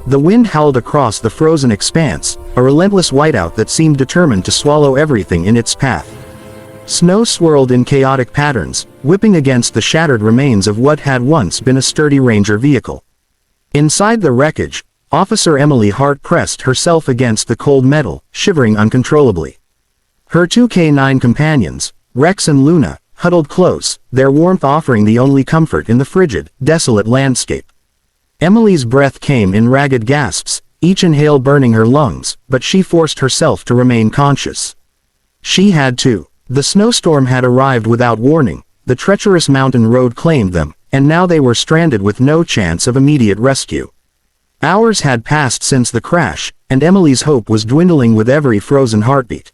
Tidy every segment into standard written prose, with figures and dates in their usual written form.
The wind howled across the frozen expanse, a relentless whiteout that seemed determined to swallow everything in its path. Snow swirled in chaotic patterns, whipping against the shattered remains of what had once been a sturdy ranger vehicle. Inside the wreckage, Officer Emily Hart pressed herself against the cold metal, shivering uncontrollably. Her two canine companions, Rex and Luna, huddled close, their warmth offering the only comfort in the frigid, desolate landscape. Emily's breath came in ragged gasps, each inhale burning her lungs, but she forced herself to remain conscious. She had to. The snowstorm had arrived without warning, the treacherous mountain road claimed them, and now they were stranded with no chance of immediate rescue. Hours had passed since the crash, and Emily's hope was dwindling with every frozen heartbeat.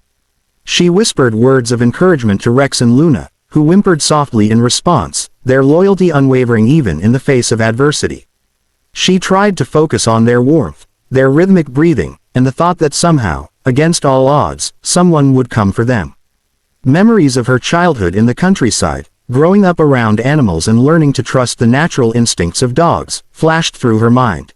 She whispered words of encouragement to Rex and Luna, who whimpered softly in response, their loyalty unwavering even in the face of adversity. She tried to focus on their warmth, their rhythmic breathing, and the thought that somehow, against all odds, someone would come for them. Memories of her childhood in the countryside, growing up around animals and learning to trust the natural instincts of dogs, flashed through her mind.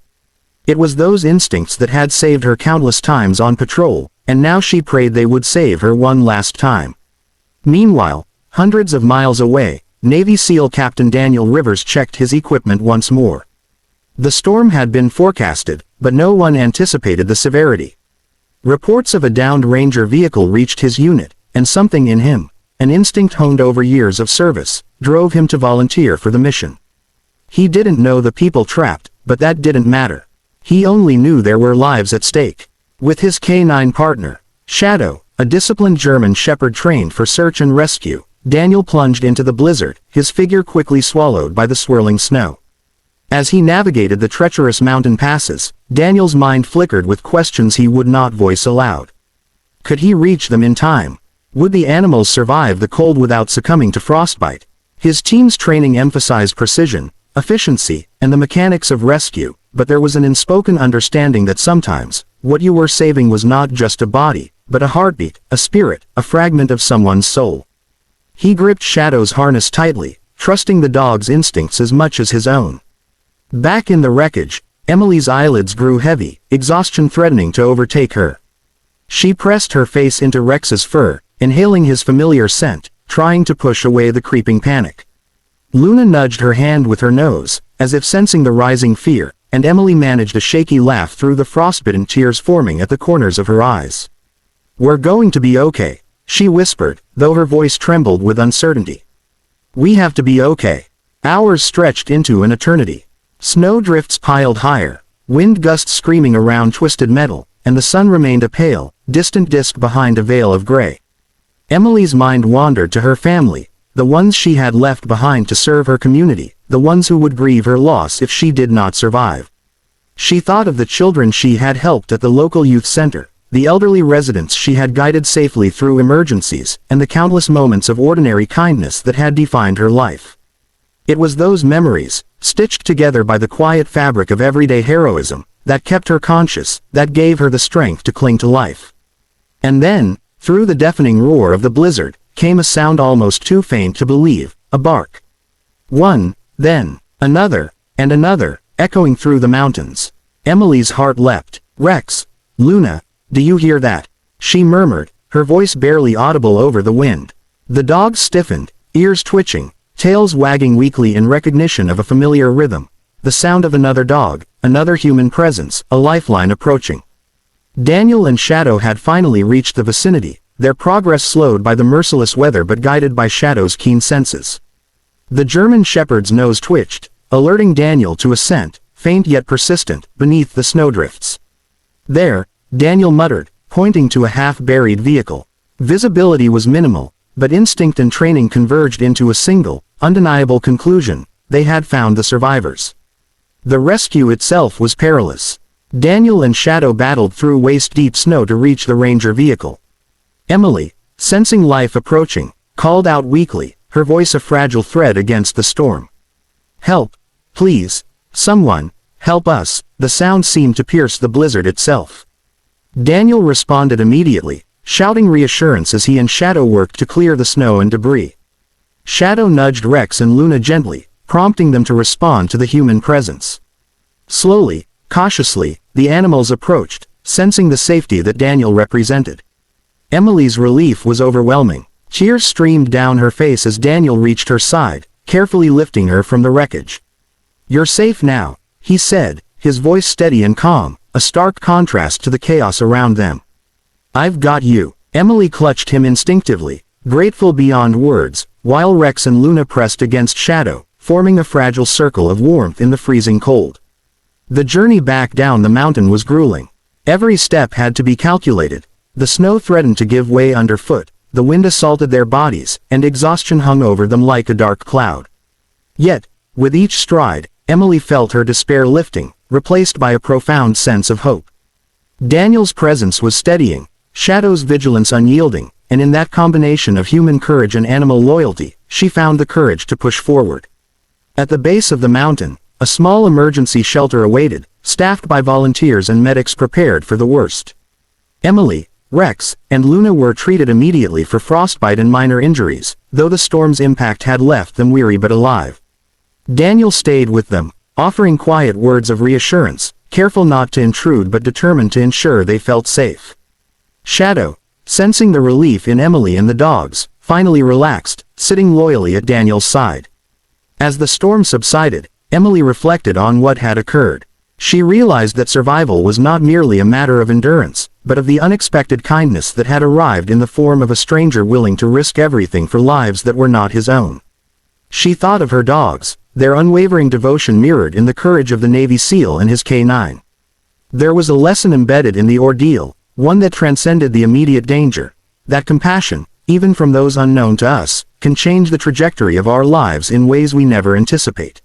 It was those instincts that had saved her countless times on patrol, and now she prayed they would save her one last time. Meanwhile, hundreds of miles away, Navy SEAL Captain Daniel Rivers checked his equipment once more. The storm had been forecasted, but no one anticipated the severity. Reports of a downed Ranger vehicle reached his unit, and something in him, an instinct honed over years of service, drove him to volunteer for the mission. He didn't know the people trapped, but that didn't matter. He only knew there were lives at stake. With his canine partner, Shadow, a disciplined German shepherd trained for search and rescue, Daniel plunged into the blizzard, his figure quickly swallowed by the swirling snow. As he navigated the treacherous mountain passes, Daniel's mind flickered with questions he would not voice aloud. Could he reach them in time? Would the animals survive the cold without succumbing to frostbite? His team's training emphasized precision, efficiency, and the mechanics of rescue, but there was an unspoken understanding that sometimes, what you were saving was not just a body, but a heartbeat, a spirit, a fragment of someone's soul. He gripped Shadow's harness tightly, trusting the dog's instincts as much as his own. Back in the wreckage, Emily's eyelids grew heavy, exhaustion threatening to overtake her. She pressed her face into Rex's fur, inhaling his familiar scent, trying to push away the creeping panic. Luna nudged her hand with her nose, as if sensing the rising fear, and Emily managed a shaky laugh through the frostbitten tears forming at the corners of her eyes. "We're going to be okay," she whispered, though her voice trembled with uncertainty. "We have to be okay." Hours stretched into an eternity. Snowdrifts piled higher, wind gusts screaming around twisted metal, and the sun remained a pale, distant disk behind a veil of gray. Emily's mind wandered to her family, the ones she had left behind to serve her community, the ones who would grieve her loss if she did not survive. She thought of the children she had helped at the local youth center, the elderly residents she had guided safely through emergencies, and the countless moments of ordinary kindness that had defined her life. It was those memories, stitched together by the quiet fabric of everyday heroism, that kept her conscious, that gave her the strength to cling to life. And then, through the deafening roar of the blizzard, came a sound almost too faint to believe, a bark. One, then, another, and another, echoing through the mountains. Emily's heart leapt. "Rex, Luna, do you hear that?" she murmured, her voice barely audible over the wind. The dogs stiffened, ears twitching, tails wagging weakly in recognition of a familiar rhythm. The sound of another dog, another human presence, a lifeline approaching. Daniel and Shadow had finally reached the vicinity, their progress slowed by the merciless weather but guided by Shadow's keen senses. The German shepherd's nose twitched, alerting Daniel to a scent, faint yet persistent, beneath the snowdrifts. "There," Daniel muttered, pointing to a half-buried vehicle. Visibility was minimal, but instinct and training converged into a single, undeniable conclusion: they had found the survivors. The rescue itself was perilous. Daniel and Shadow battled through waist-deep snow to reach the Ranger vehicle. Emily, sensing life approaching, called out weakly, her voice a fragile thread against the storm. "Help, please, someone, help us." The sound seemed to pierce the blizzard itself. Daniel responded immediately, shouting reassurance as he and Shadow worked to clear the snow and debris. Shadow nudged Rex and Luna gently, prompting them to respond to the human presence. Slowly, Cautiously, the animals approached, sensing the safety that Daniel represented. Emily's relief was overwhelming. Tears streamed down her face as Daniel reached her side, carefully lifting her from the wreckage. "You're safe now," he said, his voice steady and calm, a stark contrast to the chaos around them. "I've got you." Emily clutched him instinctively, grateful beyond words, while Rex and Luna pressed against Shadow, forming a fragile circle of warmth in the freezing cold. The journey back down the mountain was grueling. Every step had to be calculated. The snow threatened to give way underfoot, the wind assaulted their bodies, and exhaustion hung over them like a dark cloud. Yet, with each stride, Emily felt her despair lifting, replaced by a profound sense of hope. Daniel's presence was steadying, Shadow's vigilance unyielding, and in that combination of human courage and animal loyalty, she found the courage to push forward. At the base of the mountain, a small emergency shelter awaited, staffed by volunteers and medics prepared for the worst. Emily, Rex, and Luna were treated immediately for frostbite and minor injuries, though the storm's impact had left them weary but alive. Daniel stayed with them, offering quiet words of reassurance, careful not to intrude but determined to ensure they felt safe. Shadow, sensing the relief in Emily and the dogs, finally relaxed, sitting loyally at Daniel's side. As the storm subsided, Emily reflected on what had occurred. She realized that survival was not merely a matter of endurance, but of the unexpected kindness that had arrived in the form of a stranger willing to risk everything for lives that were not his own. She thought of her dogs, their unwavering devotion mirrored in the courage of the Navy SEAL and his canine. There was a lesson embedded in the ordeal, one that transcended the immediate danger, that compassion, even from those unknown to us, can change the trajectory of our lives in ways we never anticipate.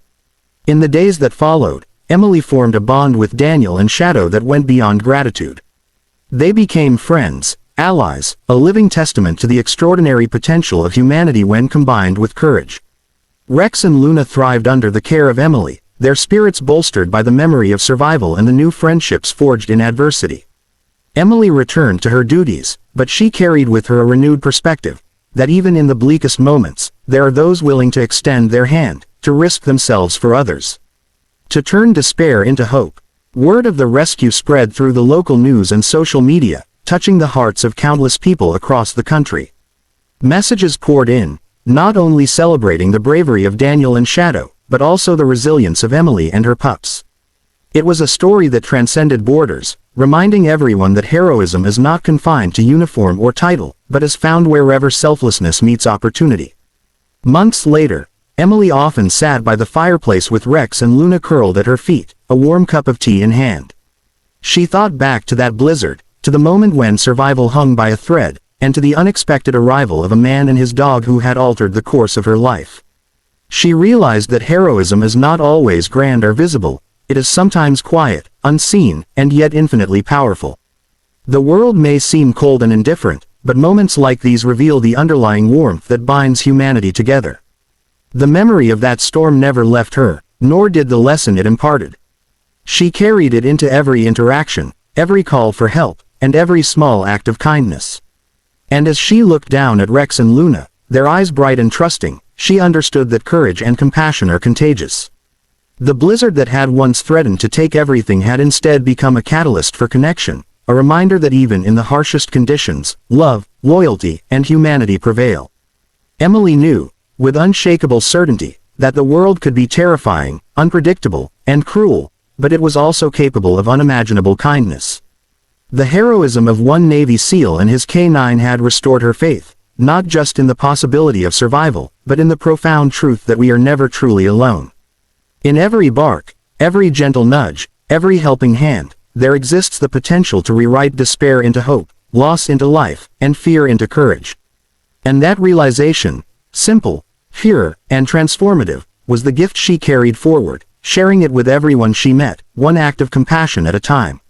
In the days that followed, Emily formed a bond with Daniel and Shadow that went beyond gratitude. They became friends, allies, a living testament to the extraordinary potential of humanity when combined with courage. Rex and Luna thrived under the care of Emily, their spirits bolstered by the memory of survival and the new friendships forged in adversity. Emily returned to her duties, but she carried with her a renewed perspective, that even in the bleakest moments, there are those willing to extend their hand, to risk themselves for others. To turn despair into hope. Word of the rescue spread through the local news and social media, touching the hearts of countless people across the country. Messages poured in, not only celebrating the bravery of Daniel and Shadow, but also the resilience of Emily and her pups. It was a story that transcended borders, reminding everyone that heroism is not confined to uniform or title, but is found wherever selflessness meets opportunity. Months later, Emily often sat by the fireplace with Rex and Luna curled at her feet, a warm cup of tea in hand. She thought back to that blizzard, to the moment when survival hung by a thread, and to the unexpected arrival of a man and his dog who had altered the course of her life. She realized that heroism is not always grand or visible, it is sometimes quiet, unseen, and yet infinitely powerful. The world may seem cold and indifferent, but moments like these reveal the underlying warmth that binds humanity together. The memory of that storm never left her, nor did the lesson it imparted. She carried it into every interaction, every call for help, and every small act of kindness. And as she looked down at Rex and Luna, their eyes bright and trusting, she understood that courage and compassion are contagious. The blizzard that had once threatened to take everything had instead become a catalyst for connection, a reminder that even in the harshest conditions, love, loyalty, and humanity prevail. Emily knew, with unshakable certainty, that the world could be terrifying, unpredictable, and cruel, but it was also capable of unimaginable kindness. The heroism of one Navy SEAL and his canine had restored her faith, not just in the possibility of survival, but in the profound truth that we are never truly alone. In every bark, every gentle nudge, every helping hand, there exists the potential to rewrite despair into hope, loss into life, and fear into courage. And that realization, simple, pure, and transformative, was the gift she carried forward, sharing it with everyone she met, one act of compassion at a time.